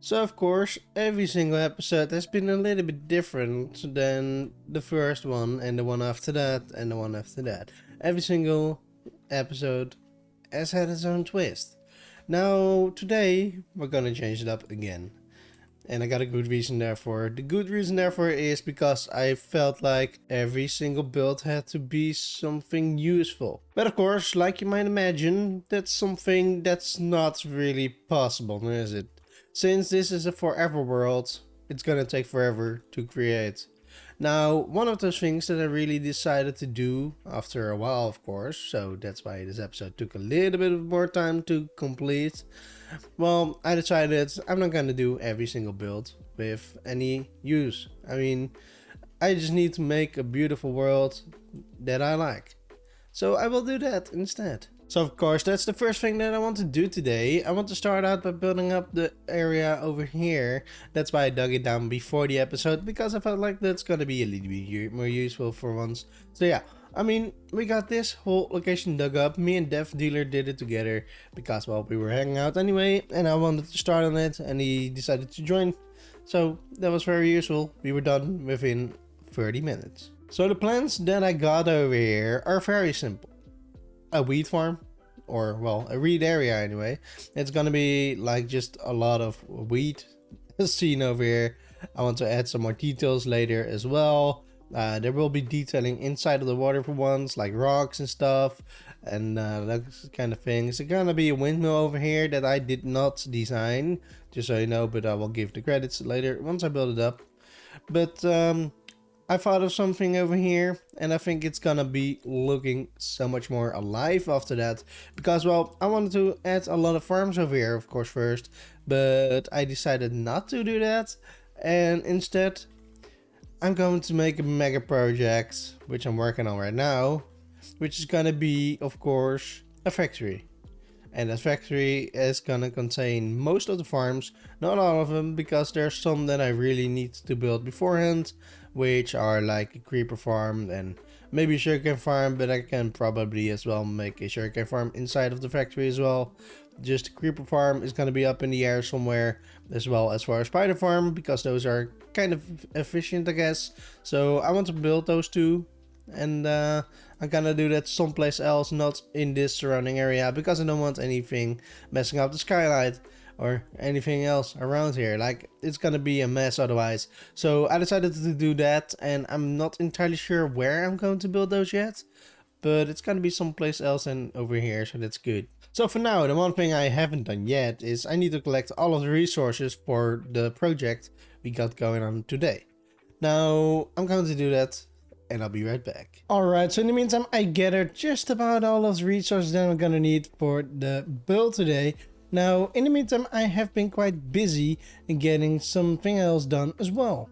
So of course, every single episode has been a little bit different than the first one and the one after that and the one after that. Every single episode has had its own twist. Now today we're gonna change it up again. And I got a good reason therefore. The good reason therefore is because I felt like every single build had to be something useful. But of course, like you might imagine, that's something that's not really possible, is it? Since this is a forever world, it's gonna take forever to create. Now, one of those things that I really decided to do after a while, of course, so that's why this episode took a little bit more time to complete. Well, I decided I'm not gonna do every single build with any use. I mean, I just need to make a beautiful world that I like. So I will do that instead. So of course, that's the first thing that I want to do today. I want to start out by building up the area over here. That's why I dug it down before the episode, because I felt like that's gonna be a little bit more useful for once. So yeah, I mean, we got this whole location dug up. Me and Dev Dealer did it together because, well, we were hanging out anyway, and I wanted to start on it, and he decided to join. So that was very useful. We were done within 30 minutes. So the plans that I got over here are very simple. A wheat farm, or well, a wheat area anyway. It's gonna be like just a lot of wheat seen over here. I want to add some more details later as well. There will be detailing inside of the water for once, like rocks and stuff, and that kind of things. There's gonna be a windmill over here that I did not design, just so you know, but I will give the credits later once I build it up. But I thought of something over here, and I think it's gonna be looking so much more alive after that, because, well, I wanted to add a lot of farms over here, of course, first, but I decided not to do that, and instead I'm going to make a mega project, which I'm working on right now, which is gonna be, of course, a factory. And that factory is gonna contain most of the farms, not all of them, because there's some that I really need to build beforehand, which are like a creeper farm and maybe a sugarcane farm, but I can probably as well make a sugarcane farm inside of the factory as well. Just a creeper farm is gonna be up in the air somewhere, as well as for a spider farm, because those are kind of efficient, I guess. So I want to build those two, and I'm gonna do that someplace else, not in this surrounding area, because I don't want anything messing up the skylight or anything else around here. Like, it's gonna be a mess otherwise. So I decided to do that, and I'm not entirely sure where I'm going to build those yet, but it's gonna be someplace else and over here, so that's good. So for now, the one thing I haven't done yet is I need to collect all of the resources for the project we got going on today. Now I'm going to do that, and I'll be right back. Alright, so in the meantime, I gathered just about all of the resources that I'm gonna need for the build today. Now, in the meantime, I have been quite busy in getting something else done as well.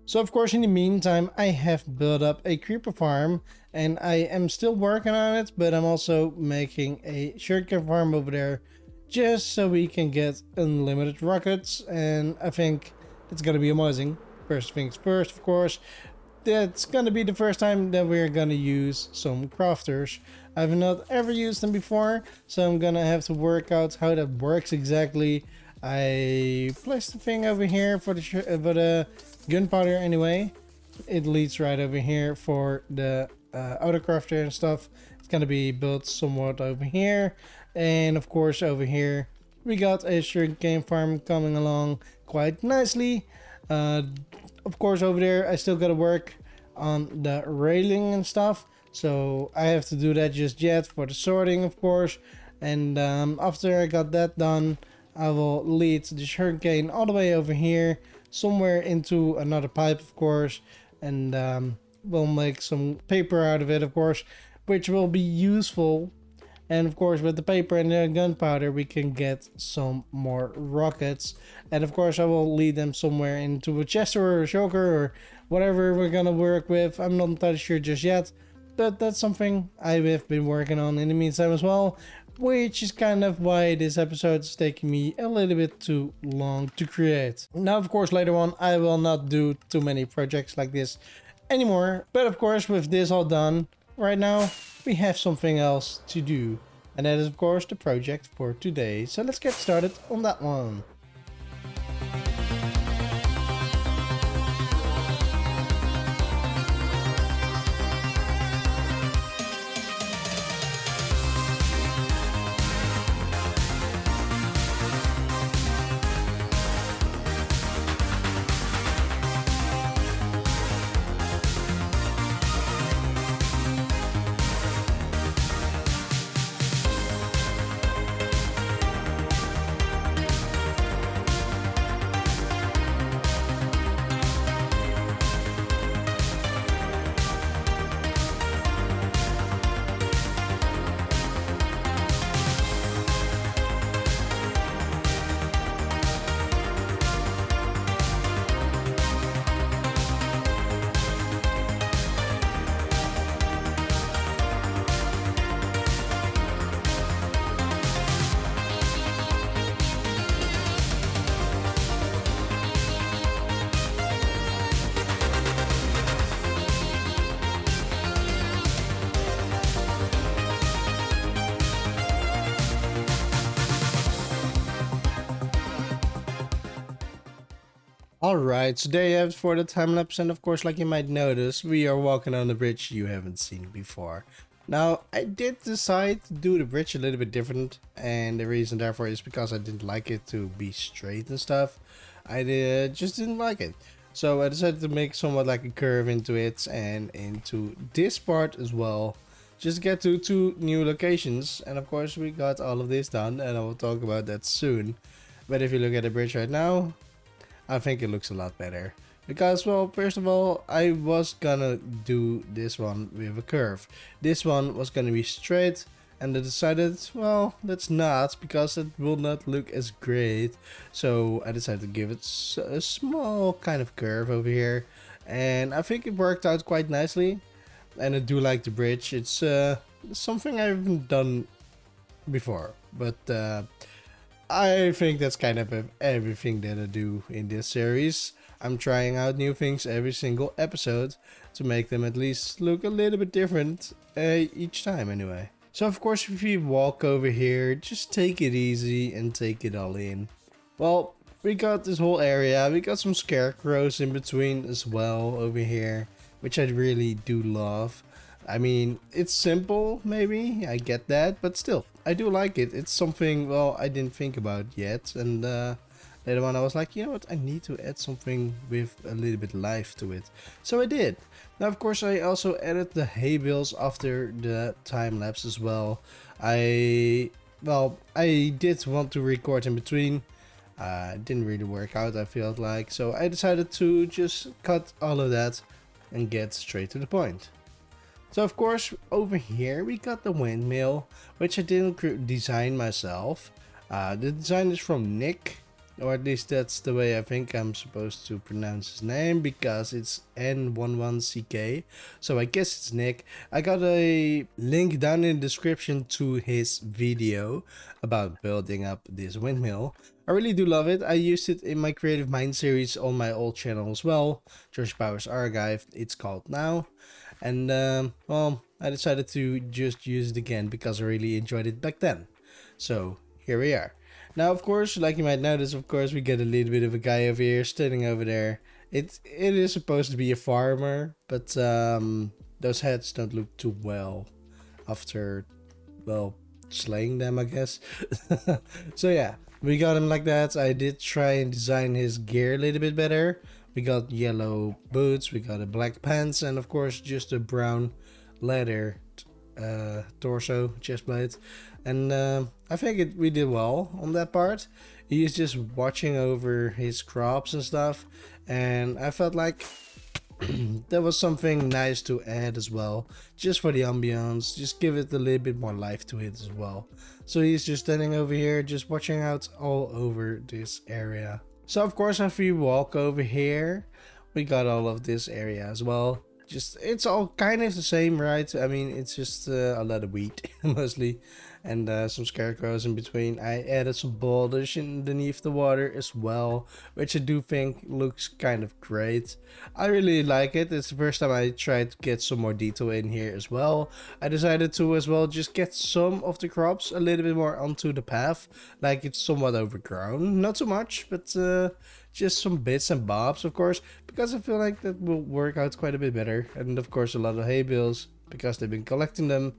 So of course, in the meantime, I have built up a creeper farm, and I am still working on it, but I'm also making a sugarcane farm over there, just so we can get unlimited rockets, and I think it's gonna be amazing. First things first, of course. That's gonna be the first time that we're gonna use some crafters. I've not ever used them before, so I'm gonna have to work out how that works exactly. I placed the thing over here for the gunpowder anyway. It leads right over here for the auto crafter and stuff. It's gonna be built somewhat over here, and of course over here we got a sugarcane farm coming along quite nicely. Of course, over there I still gotta work on the railing and stuff, so I have to do that just yet for the sorting, of course. And after I got that done, I will lead the sugarcane all the way over here, somewhere into another pipe, of course, and we'll make some paper out of it, of course, which will be useful. And of course, with the paper and the gunpowder, we can get some more rockets. And of course, I will lead them somewhere into a chest or a shulker or whatever we're gonna work with. I'm not entirely sure just yet, but that's something I have been working on in the meantime as well, which is kind of why this episode is taking me a little bit too long to create. Now, of course, later on, I will not do too many projects like this anymore. But of course, with this all done, right now, we have something else to do, and that is of course the project for today. So let's get started on that one. Alright, today I have for the time lapse, and of course, like you might notice, we are walking on a bridge you haven't seen before. Now, I did decide to do the bridge a little bit different, and the reason therefore is because I didn't like it to be straight and stuff. I just didn't like it. So I decided to make somewhat like a curve into it and into this part as well. Just to get to two new locations, and of course we got all of this done, and I will talk about that soon. But if you look at the bridge right now, I think it looks a lot better. Because, well, first of all, I was gonna do this one with a curve. This one was gonna be straight, and I decided, well, let's not, because it will not look as great. So I decided to give it a small kind of curve over here. And I think it worked out quite nicely. And I do like the bridge. It's something I haven't done before. But I think that's kind of everything that I do in this series. I'm trying out new things every single episode to make them at least look a little bit different each time anyway. So of course if you walk over here, just take it easy and take it all in. Well, we got this whole area, we got some scarecrows in between as well over here, which I really do love. I mean, it's simple, maybe, I get that, but still, I do like it. It's something, well, I didn't think about yet, and later on I was like, you know what, I need to add something with a little bit life to it. So I did. Now, of course, I also added the hay bales after the time lapse as well. I did want to record in between. It didn't really work out, I felt like, so I decided to just cut all of that and get straight to the point. So of course over here we got the windmill, which I didn't design myself. The design is from Nick, or at least that's the way I think I'm supposed to pronounce his name, because it's N11CK, so I guess it's Nick. I got a link down in the description to his video about building up this windmill. I really do love it. I used it in my Creative Mind series on my old channel as well, George Powers Archive, it's called now. And well, I decided to just use it again because I really enjoyed it back then. So here we are. Now, of course, like you might notice, of course, we get a little bit of a guy over here standing over there. It is supposed to be a farmer, but those heads don't look too well after, well, slaying them, I guess. So yeah, we got him like that. I did try and design his gear a little bit better. We got yellow boots, we got a black pants, and of course just a brown leather torso, chest plate. And I think we did well on that part. He's just watching over his crops and stuff, and I felt like there was something nice to add as well, just for the ambiance, just give it a little bit more life to it as well. So he's just standing over here, just watching out all over this area. So of course if we walk over here, we got all of this area as well. Just, it's all kind of the same, right? I mean, it's just a lot of wheat mostly, and some scarecrows in between. I added some boulders underneath the water as well, which I do think looks kind of great. I really like it. It's the first time I tried to get some more detail in here as well. I decided to as well just get some of the crops a little bit more onto the path, like it's somewhat overgrown. Not too much, but just some bits and bobs, of course, because I feel like that will work out quite a bit better. And of course a lot of hay bales, because they've been collecting them.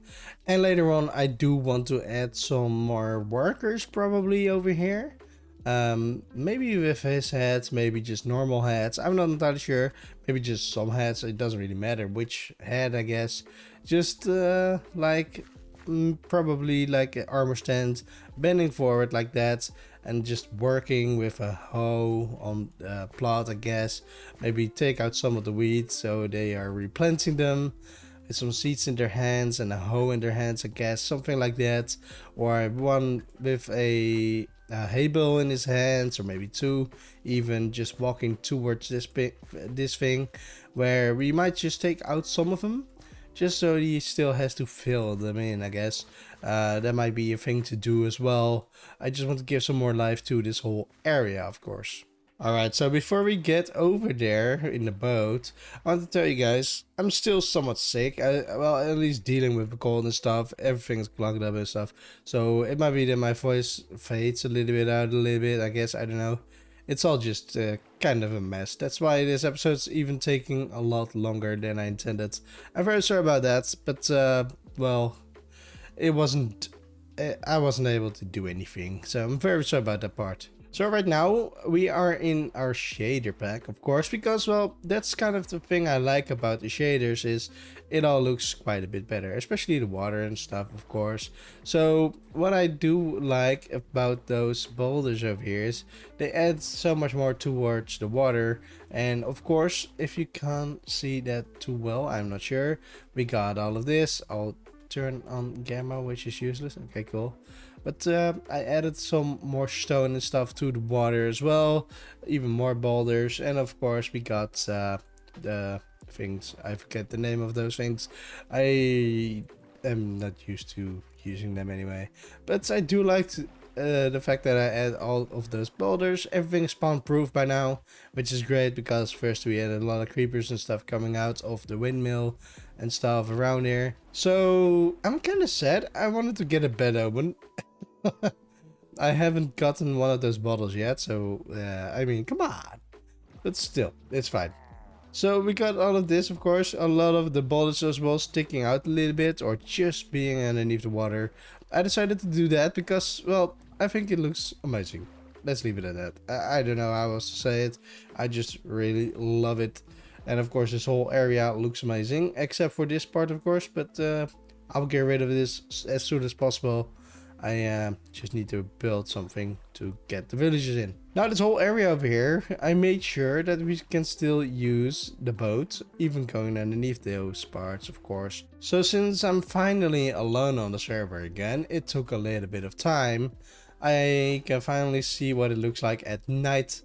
And later on I do want to add some more workers probably over here. Maybe with his hats, maybe just normal hats, I'm not entirely sure. Maybe just some hats, it doesn't really matter which hat, I guess. Just like probably like an armor stand, bending forward like that, and just working with a hoe on the plot, I guess. Maybe take out some of the weeds so they are replanting them with some seeds in their hands and a hoe in their hands, I guess, something like that. Or one with a hay bale in his hands, or maybe two, even just walking towards this thing, where we might just take out some of them, just so he still has to fill them in, I guess. That might be a thing to do as well. I just want to give some more life to this whole area, of course. Alright, so before we get over there in the boat, I want to tell you guys, I'm still somewhat sick. Well, at least dealing with the cold and stuff. Everything's clogged up and stuff. So it might be that my voice fades a little bit out, I guess, I don't know. it's all just kind of a mess. That's why this episode's even taking a lot longer than I intended. I'm very sorry about that, but well, it wasn't. I wasn't able to do anything, so I'm very sorry about that part. So right now we are in our shader pack, of course, because well, that's kind of the thing I like about the shaders is it all looks quite a bit better, especially the water and stuff, of course. So what I do like about those boulders over here is they add so much more towards the water. And of course, if you can't see that too well, I'm not sure, we got all of this. I'll turn on gamma, which is useless. Okay, cool. But I added some more stone and stuff to the water as well, even more boulders, and of course we got the things. I forget the name of those things. I am not used to using them anyway, but I do like the fact that I add all of those boulders. Everything is spawn proof by now, which is great because first we added a lot of creepers and stuff coming out of the windmill and stuff around here. So I'm kind of sad. I wanted to get a bed open. I haven't gotten one of those bottles yet, so I mean, come on. But still, it's fine. So we got all of this, of course, a lot of the bottles as well sticking out a little bit or just being underneath the water. I decided to do that because, well, I think it looks amazing. Let's leave it at that. I don't know how else to say it. I just really love it. And of course, this whole area looks amazing, except for this part, of course, but I'll get rid of this as soon as possible. I just need to build something to get the villagers in. Now this whole area over here, I made sure that we can still use the boat, even going underneath those parts, of course. So since I'm finally alone on the server again, it took a little bit of time. I can finally see what it looks like at night,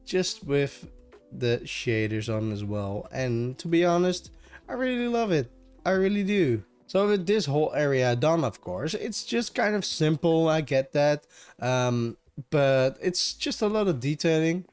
just with the shaders on as well. And to be honest, I really love it. I really do. So with this whole area done, of course, it's just kind of simple, I get that. But it's just a lot of detailing,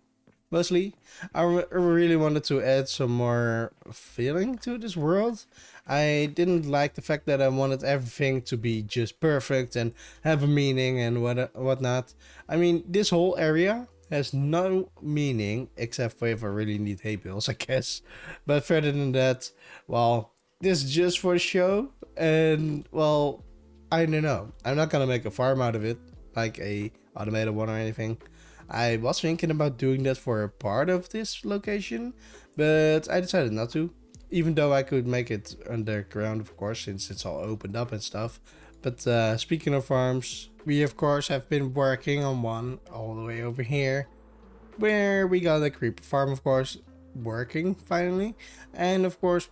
mostly. I really wanted to add some more feeling to this world. I didn't like the fact that I wanted everything to be just perfect and have a meaning and whatnot. I mean, this whole area has no meaning except for if I really need hay bales, I guess. But further than that, well, this is just for the show. And well, I don't know. I'm not gonna make a farm out of it, like a automated one or anything. I was thinking about doing that for a part of this location, but I decided not to. Even though I could make it underground, of course, since it's all opened up and stuff. But speaking of farms, we of course have been working on one all the way over here, where we got a creeper farm, of course, working finally. And of course,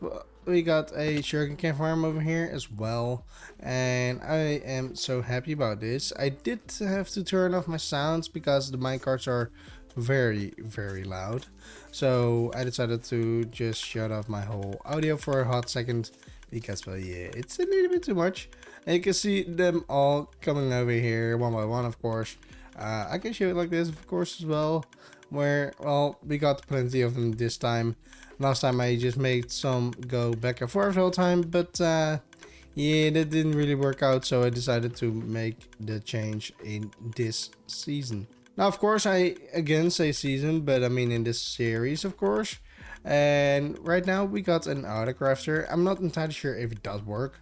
we got a sugarcane farm over here as well, and I am so happy about this. I did have to turn off my sounds because the minecarts are very loud, so I decided to just shut off my whole audio for a hot second because, well, yeah, it's a little bit too much. And you can see them all coming over here one by one, of course. I can show it like this, of course, as well, where, well, we got plenty of them this time. Last time I just made some go back and forth the whole time, but yeah, that didn't really work out, so I decided to make the change in this season. Now, of course, I again say season, but I mean in this series, of course. And right now we got an autocrafter. I'm not entirely sure if it does work.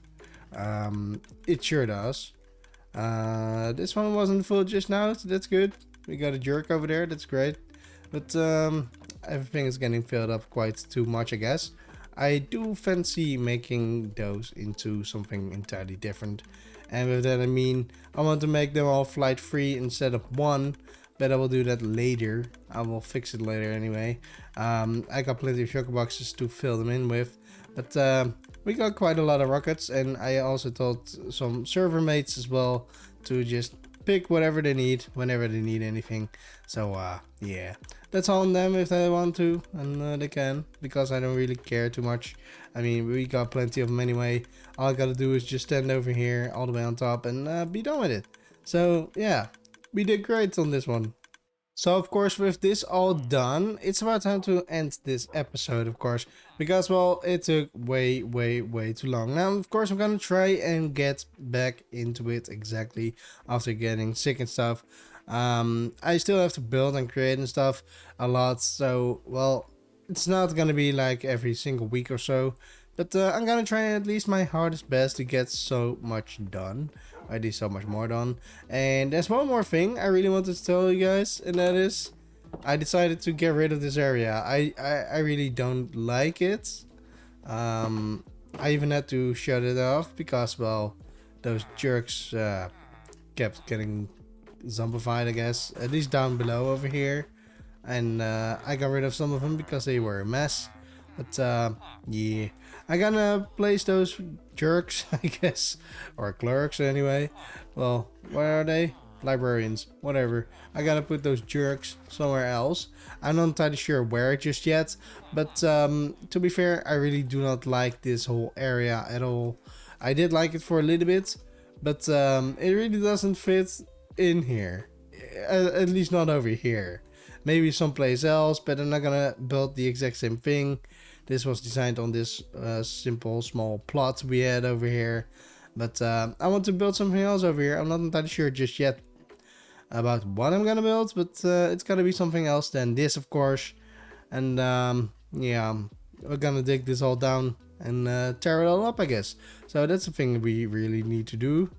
It sure does. This one wasn't full just now, so that's good. We got a jerk over there, that's great. But everything is getting filled up quite too much, I guess. I do fancy making those into something entirely different. And with that I mean, I want to make them all flight free instead of one. But I will do that later. I will fix it later anyway. I got plenty of sugar boxes to fill them in with. But we got quite a lot of rockets. And I also told some server mates as well to just pick whatever they need whenever they need anything. So yeah, that's all on them if they want to, and they can, because I don't really care too much. I mean, we got plenty of them anyway. All I gotta do is just stand over here all the way on top and be done with it. So yeah, we did great on this one. So of course, with this all done, it's about time to end this episode, of course, because, well, it took way too long. Now, of course, I'm gonna try and get back into it exactly after getting sick and stuff. I still have to build and create and stuff a lot, so well, it's not gonna be like every single week or so, but I'm gonna try at least my hardest best to get so much done, or at least so much more done. And there's one more thing I really wanted to tell you guys, and that is I decided to get rid of this area. I really don't like it. I even had to shut it off because, well, those jerks kept getting zombified, I guess, at least down below over here. And I got rid of some of them because they were a mess. But yeah, I gotta place those jerks, I guess, or clerks anyway. Well, where are they? Librarians, whatever. I gotta put those jerks somewhere else. I'm not entirely sure where just yet, but to be fair, I really do not like this whole area at all. I did like it for a little bit, but it really doesn't fit in here, at least not over here. Maybe someplace else, but I'm not gonna build the exact same thing. This was designed on this simple small plot we had over here, but I want to build something else over here. I'm not entirely sure just yet about what I'm gonna build, but it's gonna be something else than this, of course. And yeah, we're gonna dig this all down and tear it all up, I guess. So that's the thing we really need to do.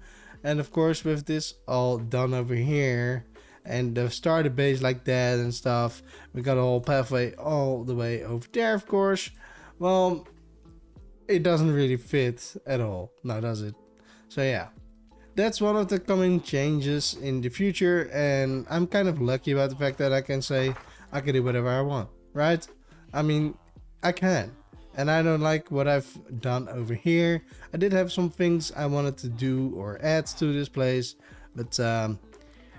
And of course, with this all done over here and the starter base like that and stuff, we got a whole pathway all the way over there, of course. Well, it doesn't really fit at all, now does it? So yeah, that's one of the coming changes in the future, and I'm kind of lucky about the fact that I can say I can do whatever I want, right? I mean, I can. And I don't like what I've done over here. I did have some things I wanted to do or add to this place, but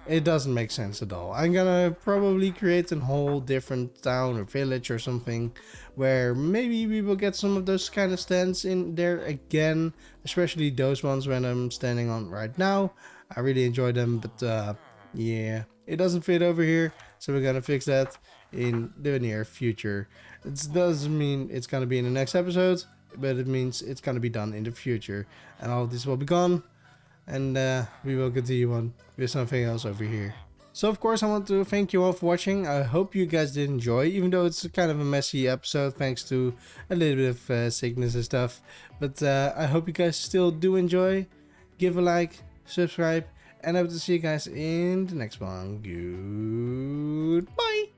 it doesn't make sense at all. I'm gonna probably create a whole different town or village or something where maybe we will get some of those kind of stands in there again, especially those ones when I'm standing on right now. I really enjoy them, but yeah, it doesn't fit over here, so we're gonna fix that in the near future. It doesn't mean it's gonna be in the next episode, but it means it's gonna be done in the future, and all of this will be gone, and we will continue on with something else over here. So of course I want to thank you all for watching. I hope you guys did enjoy, even though it's kind of a messy episode thanks to a little bit of sickness and stuff. But I hope you guys still do enjoy. Give a like, subscribe, and I hope to see you guys in the next one. Goodbye.